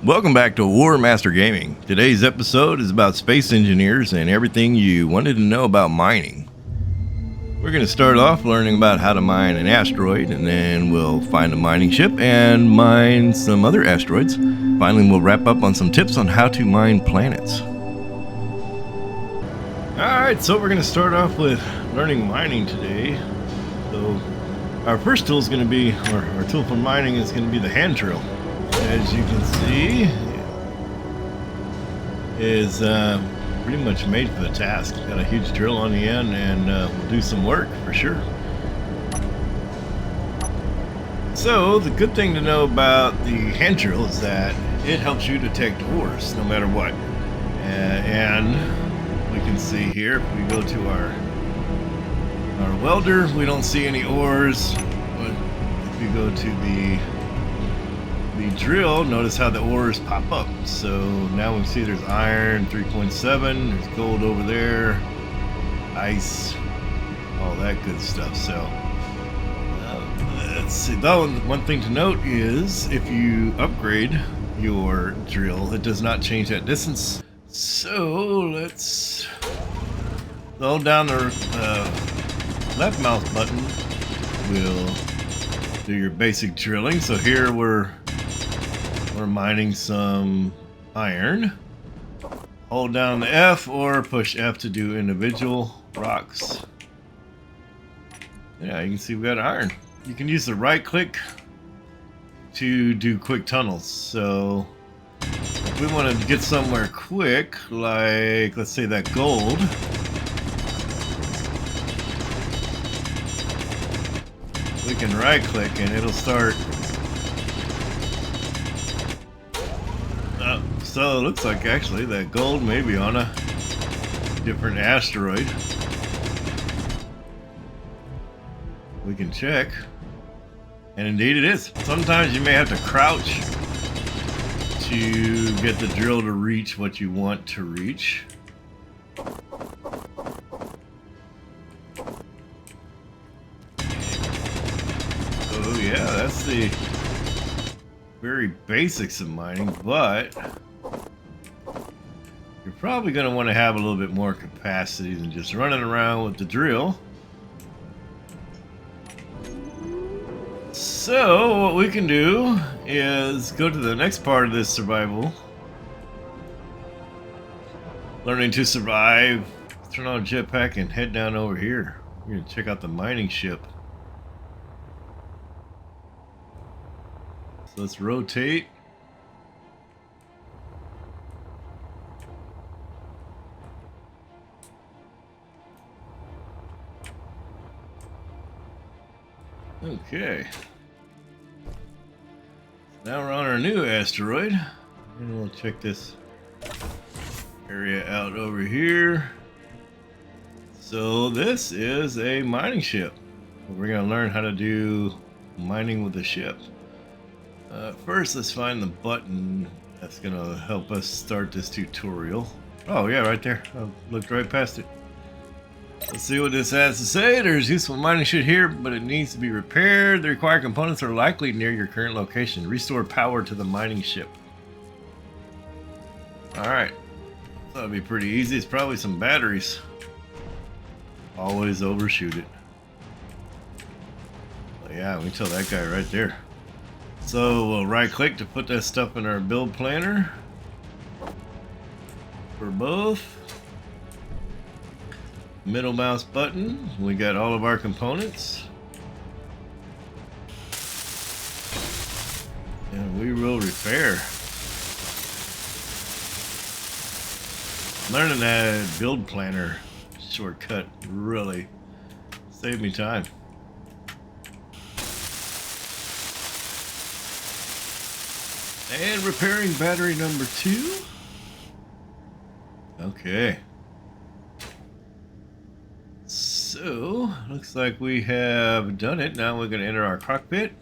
Welcome back to War Master Gaming. Today's episode is about space engineers and everything you wanted to know about mining. We're going to start off learning about how to mine an asteroid, and then we'll find a mining ship and mine some other asteroids. Finally, we'll wrap up on some tips on how to mine planets. Alright, so we're going to start off with learning mining today. So our first tool is going to be, or our tool for mining is going to be the hand drill. As you can see, is pretty much made for the task. Got a huge drill on the end, and will do some work for sure. So the good thing to know about the hand drill is that it helps you detect ores no matter what. And we can see here, if we go to our welder, we don't see any ores. But if you go to the drill, notice how the ores pop up. So now we see there's iron 3.7, there's gold over there, ice, all that good stuff. So let's see. One thing to note is if you upgrade your drill, it does not change that distance. So let's hold down the left mouse button, will do your basic drilling. So here we're mining some iron. Hold down the F or push F to do individual rocks. Yeah, you can see we got iron. You can use the right click to do quick tunnels. So if we want to get somewhere quick, like let's say that gold, we can right click and it'll start. So it looks like actually that gold may be on a different asteroid. We can check. And indeed it is. Sometimes you may have to crouch to get the drill to reach what you want to reach. Oh yeah, that's the very basics of mining, but you're probably going to want to have a little bit more capacity than just running around with the drill. So what we can do is go to the next part of this survival. Learning to survive. Turn on jetpack and head down over here. We're going to check out the mining ship. So let's rotate. Okay. Now we're on our new asteroid, and we'll check this area out over here. So this is a mining ship. We're going to learn how to do mining with the ship. First, let's find the button that's going to help us start this tutorial. Oh yeah, right there. I looked right past it. Let's see what this has to say. There's useful mining shit here, but it needs to be repaired. The required components are likely near your current location. Restore power to the mining ship. Alright. That'll be pretty easy. It's probably some batteries. Always overshoot it. But yeah, we tell that guy right there. So we'll right click to put that stuff in our build planner. For both. Middle mouse button, we got all of our components, and we will repair. Learning that build planner shortcut really saved me time. And repairing battery number 2. Okay. So, looks like we have done it. Now we're going to enter our cockpit.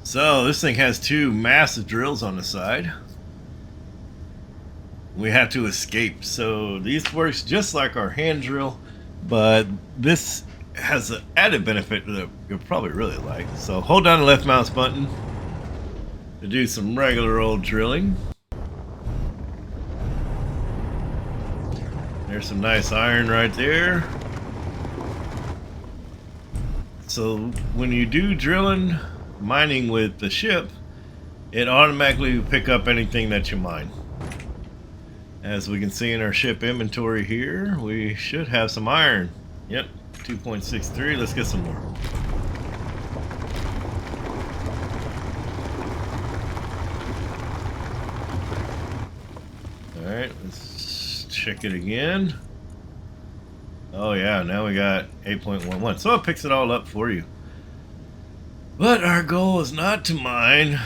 So, this thing has 2 massive drills on the side. We have to escape. So, these works just like our hand drill, but this has an added benefit that you'll probably really like. So hold down the left mouse button to do some regular old drilling. There's some nice iron right there. So when you do drilling, mining with the ship, it automatically will pick up anything that you mine. As we can see in our ship inventory here, we should have some iron. Yep, 2.63. Let's get some more. Alright, let's check it again. Oh yeah, now we got 8.11. So it picks it all up for you. But our goal is not to mine,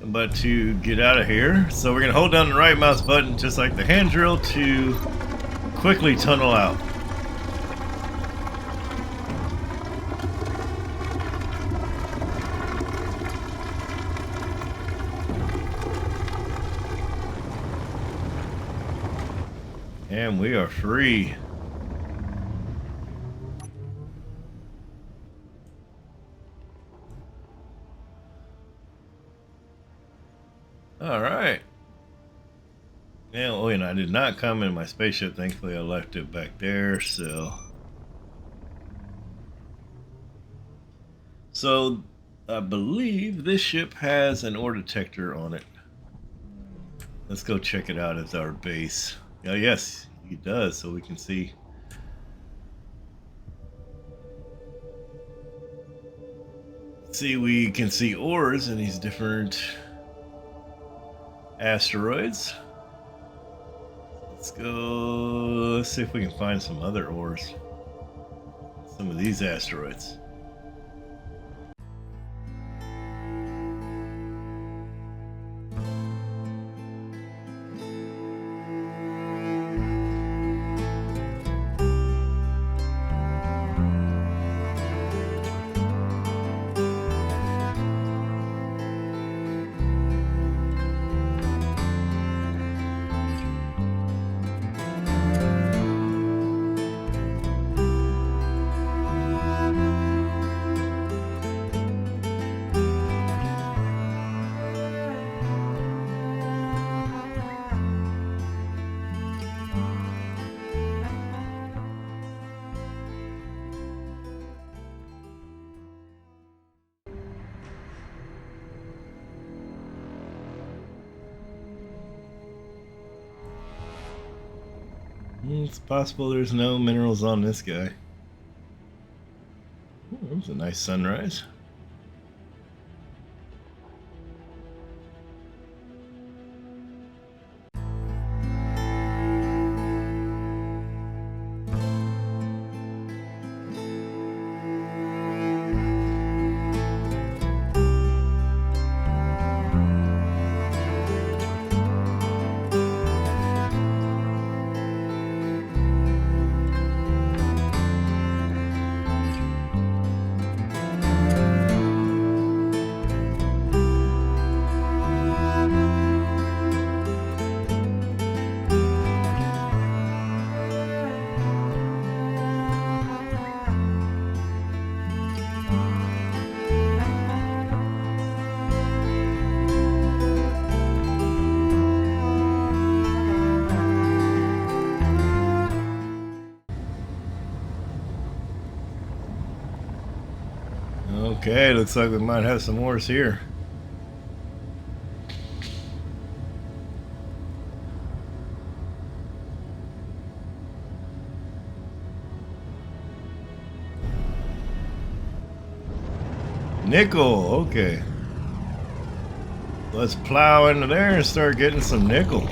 but to get out of here. So we're going to hold down the right mouse button, just like the hand drill, to quickly tunnel out. And we are free. All right. Yeah, oh, and I did not come in my spaceship. Thankfully, I left it back there. So I believe this ship has an ore detector on it. Let's go check it out as our base. Oh, yes, it does. So we can see. We can see ores in these different asteroids. Let's go. Let's see if we can find some other ores. Some of these asteroids. It's possible there's no minerals on this guy. Ooh, that was a nice sunrise. Okay, looks like we might have some ores here. Nickel, okay. Let's plow into there and start getting some nickel.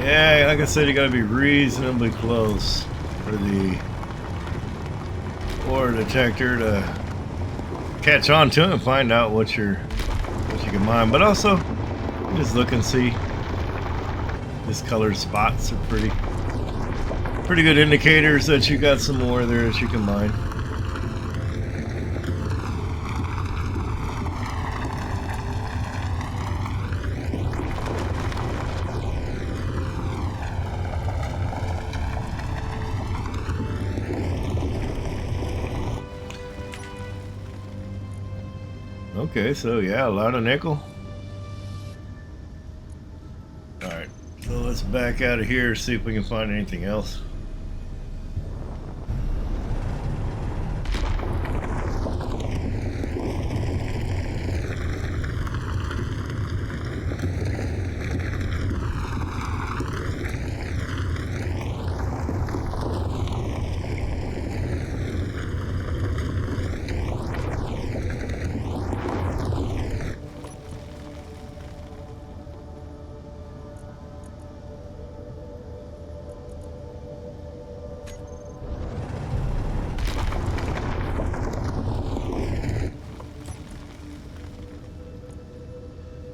Yeah, like I said, you gotta be reasonably close for the ore detector to catch on to it and find out what you can mine. But also, just look and see. Discolored spots are pretty good indicators that you got some more there that you can mine. Okay, so yeah, a lot of nickel. Alright, so let's back out of here, see if we can find anything else.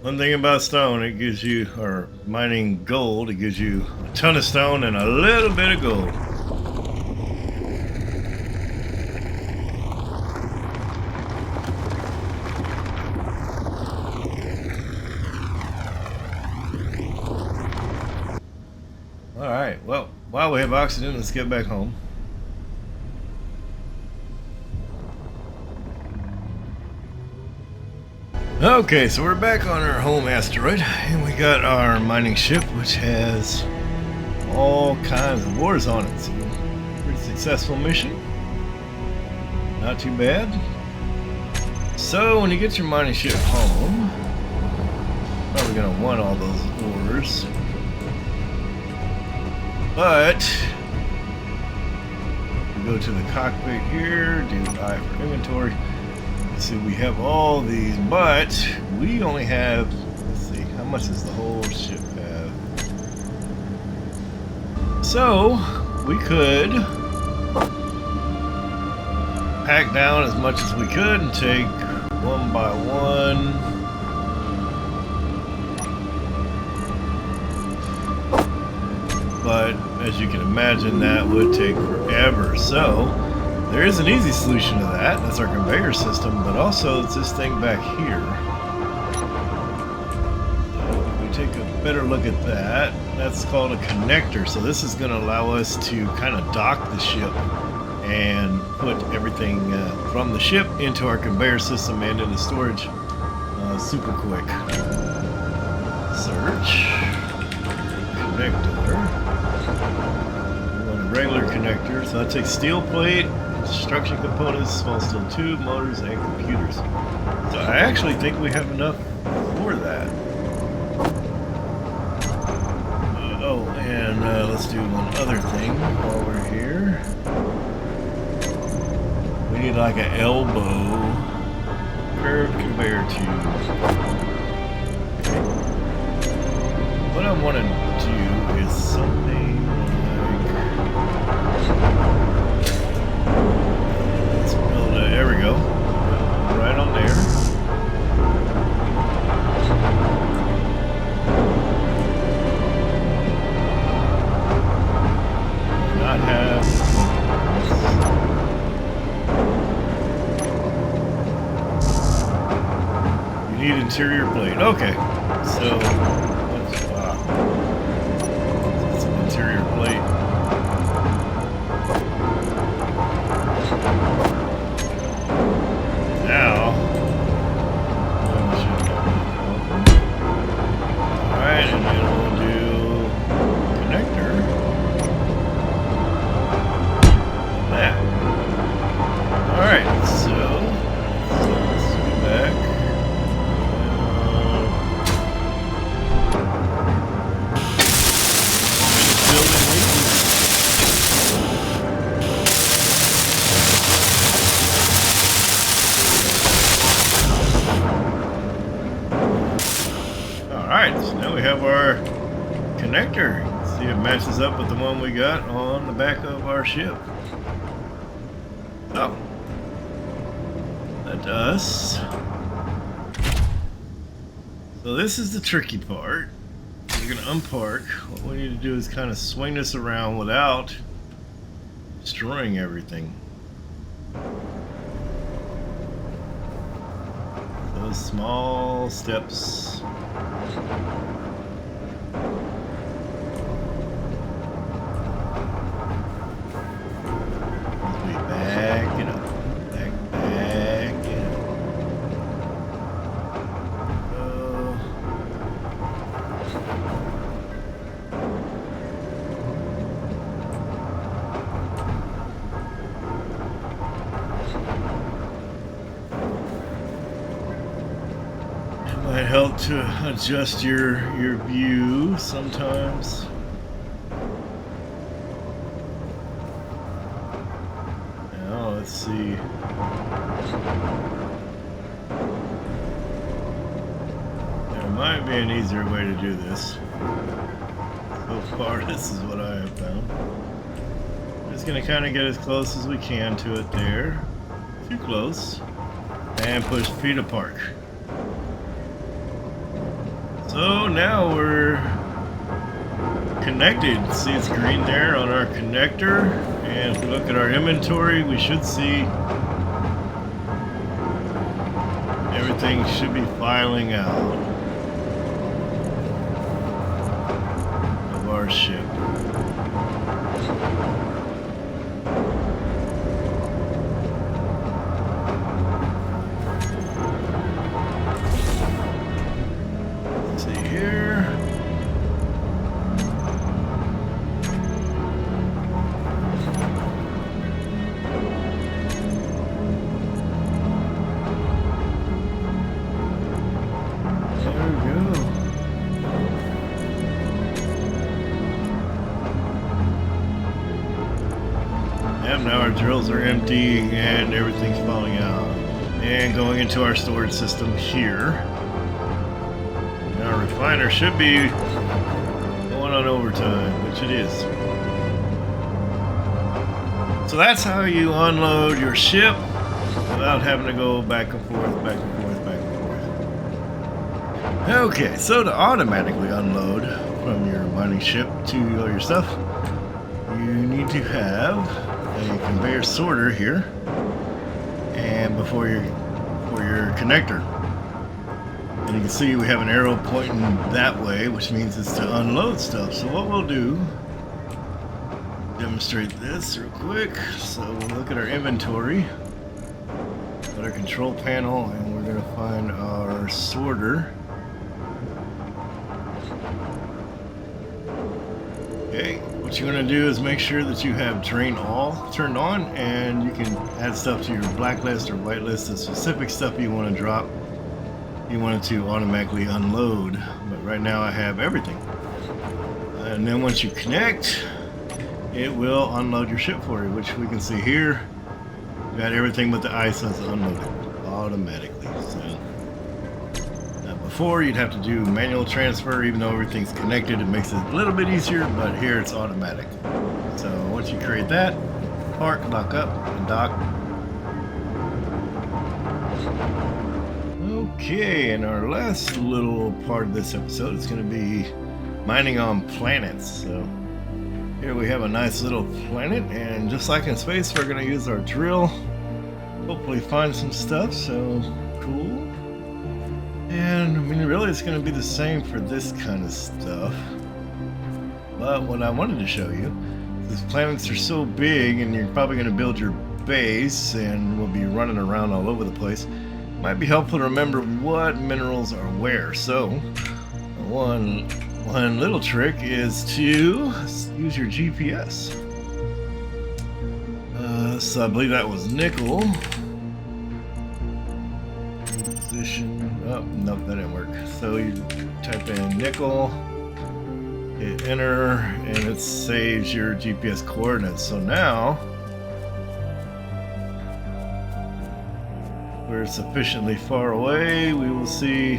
One thing about stone, it gives you, or mining gold, it gives you a ton of stone and a little bit of gold. Alright, well, while we have oxygen, let's get back home. Okay, so we're back on our home asteroid, and we got our mining ship, which has all kinds of ores on it. So, pretty successful mission. Not too bad. So, when you get your mining ship home, probably going to want all those ores. But, we go to the cockpit here, do I for inventory. See, we have all these, but we only have, let's see, how much does the whole ship have? So, we could pack down as much as we could and take one by one. But, as you can imagine, that would take forever. So, there is an easy solution to that. That's our conveyor system, but also it's this thing back here. So if we take a better look at that, that's called a connector. So this is going to allow us to kind of dock the ship and put everything from the ship into our conveyor system and into storage super quick. Search. Connector. We want a regular connector, so that takes steel plate, construction components, small steel tube, motors, and computers. So I actually think we have enough for that. Oh, and let's do one other thing while we're here. We need like an elbow curved conveyor tube. Okay. What I want to do is something like... there we go. Right on there. Not have... You need interior plate. Okay. So, let's some interior plate. Connector. See if it matches up with the one we got on the back of our ship. Oh, that does. So this is the tricky part. We're gonna unpark. What we need to do is kind of swing this around without destroying everything. Those small steps. Might help to adjust your view sometimes. Now let's see. There might be an easier way to do this. So far, this is what I have found. Just gonna kind of get as close as we can to it there. Too close. And push P to park. So now we're connected. See, it's green there on our connector. And if we look at our inventory, we should see everything should be filing out of our ship. Now our drills are empty and everything's falling out. And going into our storage system here. And our refiner should be going on overtime, which it is. So that's how you unload your ship without having to go back and forth, back and forth, back and forth. Okay, so to automatically unload from your mining ship to all your stuff, you need to have a conveyor sorter here and before your connector, and you can see we have an arrow pointing that way, which means it's to unload stuff. So what we'll do, demonstrate this real quick. So we'll look at our inventory, at our control panel, and we're going to find our sorter. Okay, what you're going to do is make sure that you have drain all turned on, and you can add stuff to your blacklist or whitelist, the specific stuff you want to drop. You want it to automatically unload, but right now I have everything. And then once you connect, it will unload your ship for you, which we can see here. We got everything but the ice that's unloaded automatically. So before you'd have to do manual transfer, even though everything's connected, it makes it a little bit easier, but here it's automatic. So once you create that, park, lock up, and dock. Okay, and our last little part of this episode is going to be mining on planets. So here we have a nice little planet, and just like in space, we're going to use our drill, hopefully find some stuff. So cool. And I mean, really it's going to be the same for this kind of stuff, but what I wanted to show you, these planets are so big and you're probably going to build your base and we'll be running around all over the place. Might be helpful to remember what minerals are where. So one little trick is to use your GPS. So I believe that was nickel. Position. Oh, nope, that didn't work. So you type in nickel, hit enter, and it saves your GPS coordinates. So now we're sufficiently far away, we will see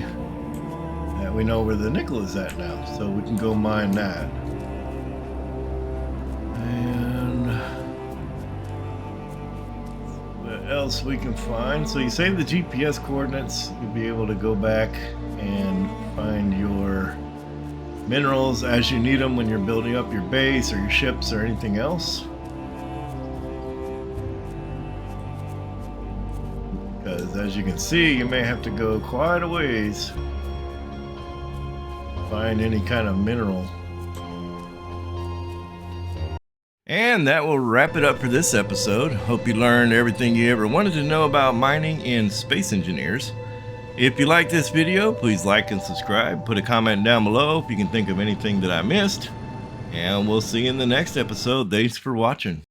that we know where the nickel is at now, so we can go mine that. And what else we can find? So you save the GPS coordinates, you'll be able to go back and find your minerals as you need them when you're building up your base or your ships or anything else. Because as you can see, you may have to go quite a ways to find any kind of mineral. And that will wrap it up for this episode. Hope you learned everything you ever wanted to know about mining in Space Engineers. If you like this video, please like and subscribe. Put a comment down below if you can think of anything that I missed. And we'll see you in the next episode. Thanks for watching.